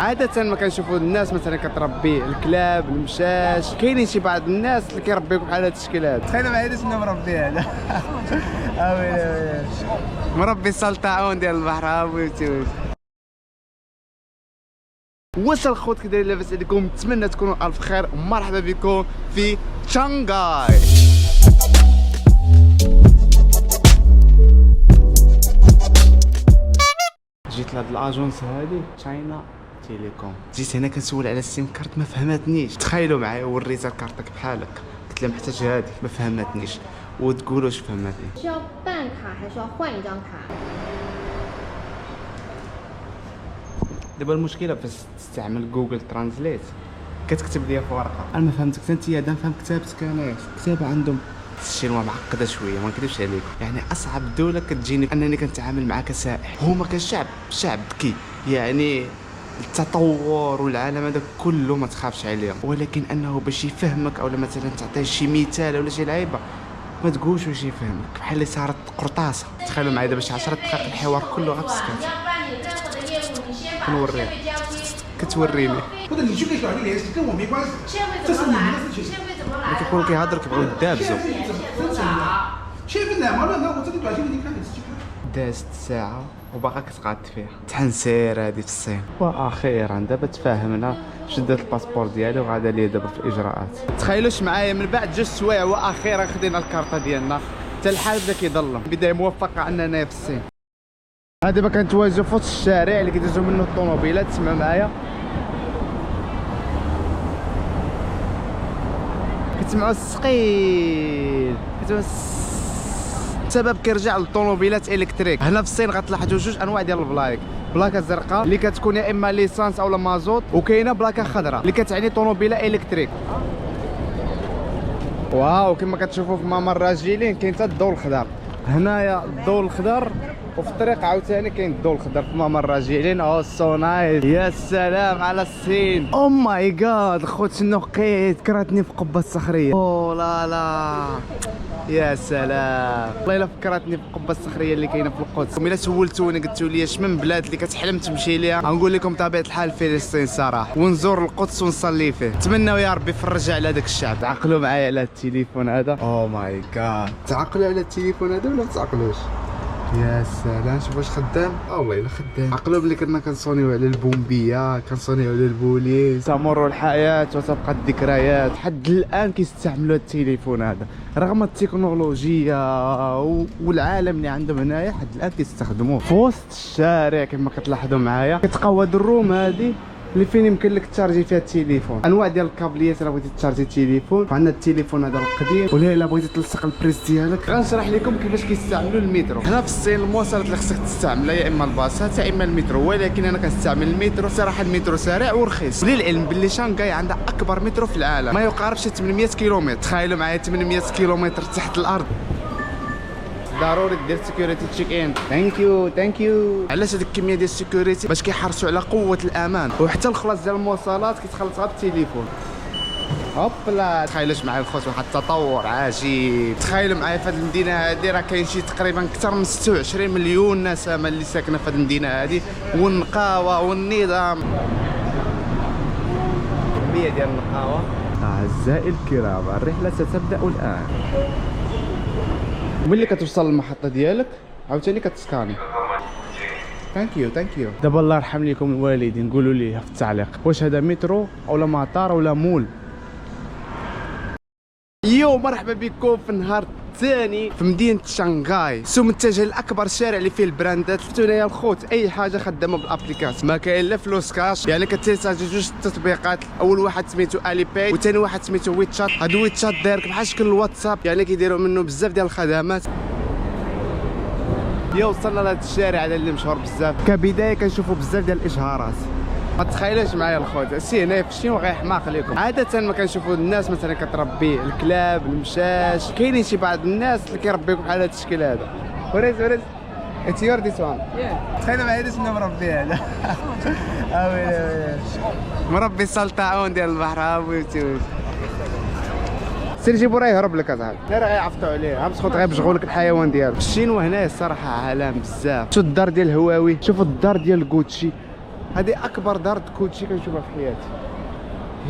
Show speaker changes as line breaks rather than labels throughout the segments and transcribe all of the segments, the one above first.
عادة ما كنشوفوا الناس مثلا كتربي الكلاب المشاش، كاينين شي بعض الناس اللي كيربيو بحال هاد الشكل هذا. تخيلوا معايا شنو مربي هذا. مربي سلطعون ديال البحر. ويلي واش الخوت كي دايرين لاباس عليكم؟ نتمنى تكونوا الف خير ومرحبا بكم في شانغهاي. جيت لهاد الاجونس هادي تشاينا تيليكوم، جيت هنا كنسول على السيم كارت ما فهمتنيش. تخيلوا معايا وريتها الكارتك بحالك، قلت لها محتاج هادي ما فهمتنيش وتقولوا واش فهمتني.
需要办卡还是要换一张卡？
دابا المشكله فاش تستعمل جوجل ترانزليت كتكتب ليا في ورقه انا ما فهمتك انت هذا فهم كتابتك انايا. الكتابه عندهم الشينوا معقده شويه ما نكذبش عليكم، يعني اصعب دوله كتجيني انني كنتعامل معها كسائح. هما كشعب شعب ذكي، يعني التطور والعالم هذا كله ما تخافش عليهم، ولكن انه باش يفهمك او مثلا تعطيه شي مثال ولا شي لعيبه ما تقولش واش يفهمك، بحال اللي صارت قرطاسه. تخيلوا معايا دابا شي 10 دقائق الحوار كله غير بسكات كنوريك كتوريني
或者你去跟小丽联系，跟我没关系，这是你们的事情。
كيكونوا كيهضروا كيبغيو يدابزوا.
缺份奶毛乱干，我这里短信给你看，你自己看。
دازت ساعة وباقا كتقاد فيها. تحنسير هادي في الصين. واخيرا دابا تفاهمنا، شديت الباسبور ديالي وغادا ليا دابا في الاجراءات. تخيلوش معايا من بعد 2 سوايع واخيرا خدينا الكارطه ديالنا، حتى الحال بدا كيظلم. بدايه موفقه اننا في الصين. دابا كنتواجدوا في وسط الشارع اللي كيدوزو منه الطوموبيلات. تسمع معايا كتسمعوا السقيل، كتسمعوا السبب كيرجع للطوموبيلات الكتريك. هنا في الصين غتلاحظوا جوج انواع ديال البلايك، بلاكه زرقاء اللي كتكون يا اما ليسانس اولا مازوت، وكاينه بلاكه خضراء اللي كتعني طوموبيله الكتريك. واو كما كتشوفوا في ممر راجلين كاين حتى الضوء الخضر. هنايا الضوء الخضر وفي الطريق عاوتاني كاين الضوء الخضر في ممر راجلين. او سو نايس. يا سلام على الصين. او ماي جاد خوت شنو لقيت، كرهتني في قبه الصخريه. او لا لا يا سلام والله الا فكرتني في القبه الصخريه اللي كاينه في القدس. الا سولتوني قلتوا لي اش من بلاد اللي كتحلم تمشي ليها، غنقول لكم طبيعه الحال فلسطين صراحه، ونزور القدس ونصلي فيه. نتمنوا يا ربي يفرج على داك الشعب. تعقلوا معايا على التليفون هذا. او ماي جاد تعقلوا على التليفون هذا ولا ما تعقلوش؟ يا سلام شوف واش خدام. والله الا خدام. عقلوا بلي كنا كنصونيو على البومبيه، كنصونيو على البوليس. تمر الحياه وتبقى الذكريات. حد الان كيستعملوا التليفون هذا رغم التكنولوجيا والعالم اللي عندهم هنايا، حد الان كيستخدموه في وسط الشارع كما كتلاحظوا معايا. كتلقاو هاد الروم هادي اللي فين يمكن لك تشارجي فيها التليفون. انواع ديال الكابليات الا بغيتي تشارجي التليفون. عندنا التليفون هذا القديم، ولا الا بغيتي تلصق البريس ديالك. غنشرح لكم كيفاش كيستعملوا المترو. هنا في الصين المواصلات اللي خصك تستعملها يا اما الباصات يا اما المترو، ولكن انا كنستعمل المترو. صراحه المترو سريع ورخيص، وللعلم باللي شانغهاي عندها اكبر مترو في العالم، ما يقارب شي 800 كيلومتر. تخيلوا معايا 800 كيلومتر تحت الارض. ضروري دير سيكوريتي تشيك ان. ثانك يو. علاش هذيك الكميه ديال السيكوريتي؟ باش كيحرصوا على قوه الامان، وحتى الخلاص ديال المواصلات كيتخلصها بالتليفون. هوبلا تخيلوش معايا الخوت واحد التطور عجيب. تخيلوا معايا في هذه المدينه هذه راه كاين شي تقريبا اكثر من 26 مليون نسمه اللي ساكنه في هذه المدينه هذه، والنقاوه والنظام. كميه ديال النقاوه. اعزائي الكرام الرحله ستبدا الان. ملي كتوصل للمحطه ديالك عاوتاني كتسكاني. ثانك يو. دابا الله يرحم لكم الوالدين نقولوا لي في التعليق واش هذا مترو اولا مطار ولا مول. يو مرحبا بكم في النهار الثاني في مدينه شانغهاي، سو متجه لاكبر شارع اللي فيه البراندات. شفتوا هنايا الخوت اي حاجه خدامه بالابليكاسيون، ما كاين لا فلوس كاش، يعني كتيساجي جوج التطبيقات. اول واحد سميتو الي باي وثاني واحد سميتو ويتشات. هاد ويتشات دايرك بحال شكل الواتساب، يعني كيديروا منه بزاف ديال الخدمات. وصلنا لهاد الشارع هذا اللي مشهور بزاف. كبدايه كنشوفوا بزاف ديال الاشهارات. ما تخيلوش معايا الخوت السي هنا في الشين وغيحماق لكم. عاده ما كنشوفوا الناس مثلا كتربي الكلاب المشاش، كاينين شي بعض الناس اللي كيربيو بحال هاد الشكل هذا. وريز اتس يور ذيس وان. تخيلوا معايا شنو مربي هذا. ويلي مربي سلطعون ديال البحر. ويلي سير جيبو راه يهرب لك اصاحبي، راه غيعفطوا عليه. غنسخط غيبجغوا لك الحيوان ديالك. الشينوا هنايا الصراحه عالم بزاف. شوف الدار ديال هواوي، شوفوا الدار ديال غوتشي، هذه اكبر دار كوتشي كنشوفها في حياتي.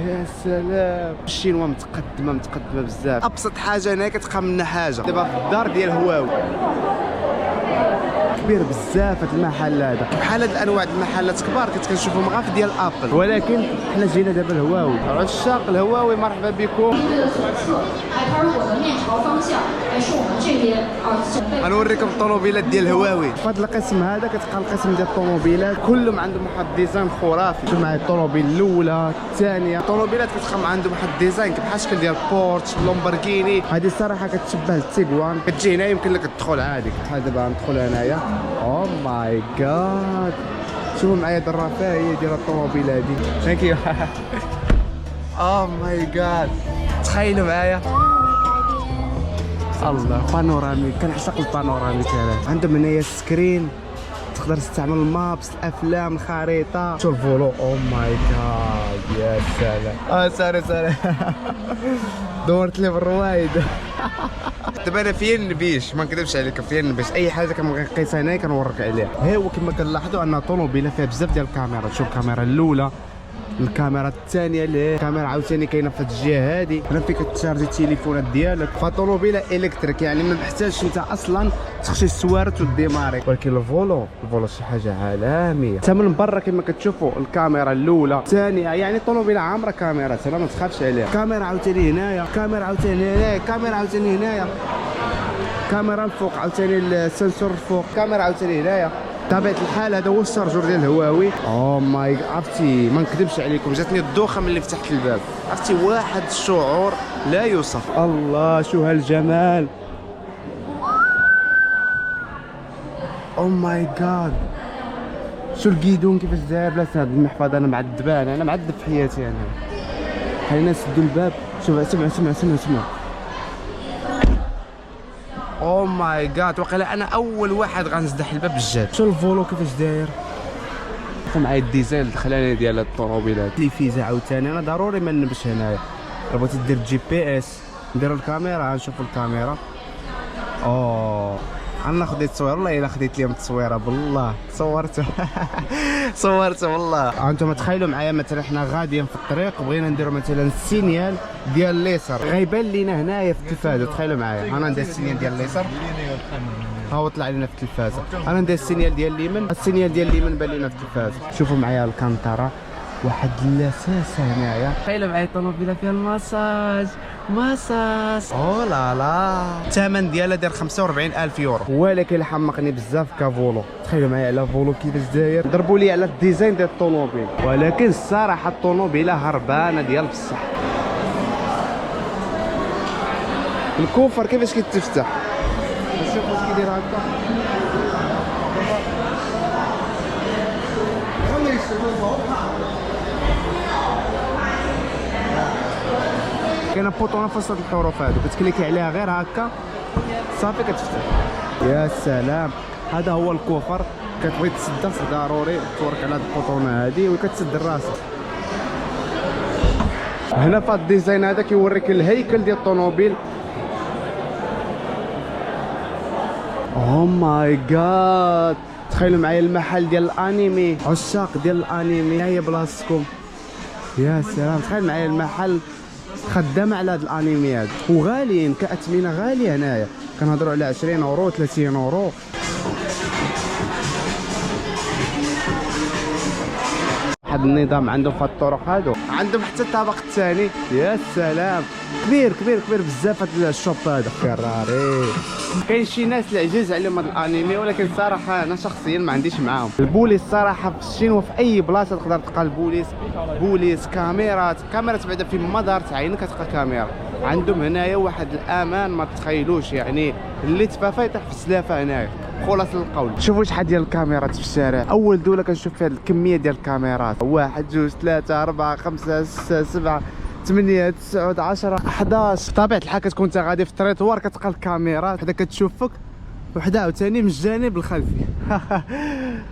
يا سلام، الشينوا متقدمه بزاف. ابسط حاجه هنا كتلقى منها حاجه. دابا في الدار ديال هواوي كبير بزاف هذا المحل هذا. بحال هاد الانواع د المحلات كبار كنشوفهم غير في ديال ابل، ولكن حنا جينا دابا لهواوي. عشاق الهواوي مرحبا بكم. غنوريكم الطوموبيلات ديال الهواوي. في هذا القسم هذا كتلقى القسم ديال الطوموبيلات كلهم عندهم واحد الديزاين خرافي. شوف معايا الطوموبيل الاولى الثانيه. الطوموبيلات كتلقى عندهم واحد الديزاين بحال الشكل ديال بورش لومبرغيني. هذه الصراحه كتشبه التيغوان. كتجي هنا يمكن لك تدخل عادي. بحال دابا ندخل هنايا. او ماي جاد، شوفوا معايا هاد الرفاهيه ديال الطوموبيل هادي. ثانك يو. او ماي جاد، تخيلوا معايا الله بانوراميك. كنعشق البانوراميك هذا. عندهم هنايا السكرين تقدر تستعمل المابس، الافلام، الخريطه. شوف الفولو. او ماي جاد يا سلام. ساري دورت لي بالروايد. دابا انا فيا النبيش، ما نكذبش عليك، فيا النبيش. اي حاجه كنبغي نقيسها هنايا كنوريك عليها. ها هو كما كنلاحظوا ان طوموبيله فيها بزاف ديال الكاميرات. شوف الكاميرا الاولى، الكاميرا الثانيه اللي الكاميرا عاوتاني كاينه في هاد الجهه هادي. هنا فيك تشارجي التليفونات ديالك. فطوموبيله الكتريك يعني ما محتاجش انت اصلا تخشي السوارت وديماري. ولكن الفولو شي حاجه عالميه. حتى من برا كما كتشوفوا الكاميرا الاولى الثانيه، يعني الطوموبيله عامره كاميرات، انا ما تخافش عليها. كاميرا عاوتاني هنايا، كاميرا عاوتاني هنايا، كاميرا عاوتاني هنايا، كاميرا الفوق عاوتاني السنسور الفوق، كاميرا عاوتاني هنايا. بطبيعة الحال هذا هو الشارجور ديال الهواوي. او ماي، عرفتي ما نكذبش عليكم، جاتني الدوخه ملي فتحت الباب. عرفتي واحد الشعور لا يوصف. الله شو هالجمال. او ماي جاد، شو الكيدون كيفاش داير. بلاش هاد المحفظه انا معذبان، انا معذب في حياتي انا. خلينا نسدوا الباب. شوف سمع. او ماي جاد، وقيلا انا اول واحد غنزدح الباب بالجد. شو الفولو كيفاش داير. معايا الديزاين الدخلاني ديال الطوموبيلات. لي فيزا عاوتاني انا ضروري ما نبش هنايا. بغيتي دير جي بي اس نديرو الكاميرا، نشوفوا الكاميرا. انا خديت تصوير والله الا خديت ليهم التصويره بالله صورته والله. انتم تخيلوا معايا مثلا حنا غاديين في الطريق بغينا نديروا مثلا السينيال ديال اليسار، غيبان لينا هنايا في التلفازه. تخيلوا معايا انا ندير السينيال ديال اليسار، ها هو طلع لنا في التلفازه. انا ندير السينيال ديال اليمين، السينيال ديال اليمين بان لينا في التلفازه. شوفوا معايا الكانترا، واحد اللساسه هنايا. تخيلوا معايا الطوموبيله فيها المساج. او لا الثمن ديالها داير 45,000 يورو، ولكن اللي حمقني بزاف كافولو. تخيلوا معايا على فولو كيفاش داير. ضربوا لي على الديزاين ديال الطوموبيل، ولكن الصراحه الطوموبيله هربانه ديال بصح. الكوفر كيفاش كيتفتح، شوف واش كيدير هكا. كاينه بوطونه في وسط الحروف هادو، كتكليكي عليها غير هكا صافي كتفتح. يا سلام، هذا هو الكوفر. كتبغي تسد ضروري تورك على هاد البوطونه هادي وكتسد راسك. هنا في الديزاين هذا كيوريك الهيكل ديال الطوموبيل. او ماي جاد، تخيلوا معايا المحل ديال الانمي. عشاق ديال الانمي هي بلاصتكم. يا سلام، تخيل معايا المحل خدامه على هاد الانميات وغاليين كاثمنه غاليه. هنايا كنهضروا على 20 اورو 30 اورو. واحد النظام عندهم في الطرق هادو، عندهم حتى الطابق الثاني. يا سلام، كبير بزاف هاد الشوب هذا. فيراري. كاين شي ناس اللي عزيز عليهم هاد الانمي، ولكن الصراحه انا شخصيا ما عنديش معاهم. البوليس صراحه في الشين وفي اي بلاصه تقدر تلقى البوليس كاميرات بعدا في مدار تعين كتلقى كاميرا. عندهم هنايا واحد الامان ما تتخيلوش، يعني اللي تفافى يطيح في السلافه هنايا. خلاص القول، شوفوا شحال ديال الكاميرات في الشارع. اول دوله كنشوف فيها الكميه ديال الكاميرات، 1 2 3 4 5 6 7 8 9 10 11. بطبيعة الحال كتكون انت غادي في التريطوار كتلقى الكاميرات وحده كتشوفك وحده عاوتاني من الجانب الخلفي.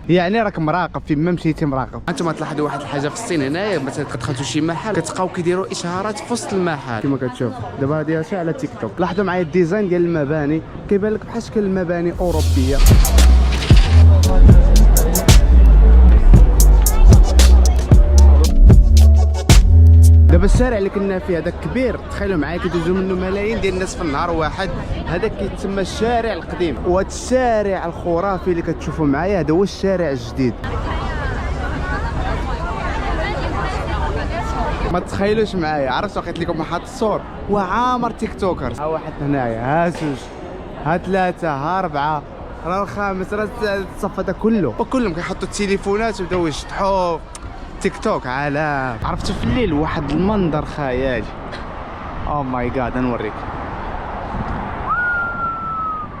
يعني راك مراقب فيما مشيتي مراقب. انتم تلاحظوا واحد الحاجه في الصين هنايا، مثلا كتدخلوا شي محل كتلقاو كيديروا اشهارات في وسط المحل كما كتشوف دابا. هذه شي على تيك توك. لاحظوا معايا الديزاين ديال المباني، كيبان لك بحال شكل المباني اوروبيه. دابا الشارع اللي كنا فيه هذاك كبير، تخيلوا معايا كيدوزوا منه ملايين ديال الناس في النهار واحد. هذا كيتسمى الشارع القديم، وهذا الشارع الخرافي اللي كتشوفوا معايا هذا هو الشارع الجديد. ما تخيلوش معايا، عرفت وقيت لكم محط الصور وعامر تيك توكرز. ها واحد هنايا، ها زوج، ها ثلاثة، ها أربعة، راه الخامس، راه الصف هذا كله، وكلهم كيحطوا التليفونات وبداو يشطحوا تيك توك. عالم. عرفتوا في الليل واحد المنظر خيالي. او ماي جاد، نوريك.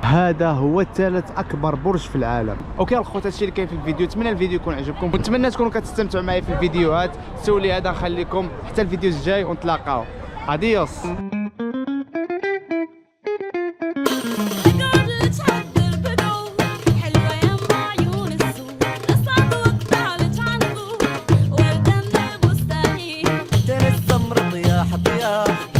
هذا هو ثالث اكبر برج في العالم. اوكي الخوت، هادشي اللي كاين في الفيديو. نتمنى الفيديو يكون عجبكم، ونتمنى تكونوا كتستمتعوا معايا في الفيديوهات. سولوا لي هذا، نخليكم حتى الفيديو الجاي ونتلاقاو. اديوس.
السمر ضياح ضياح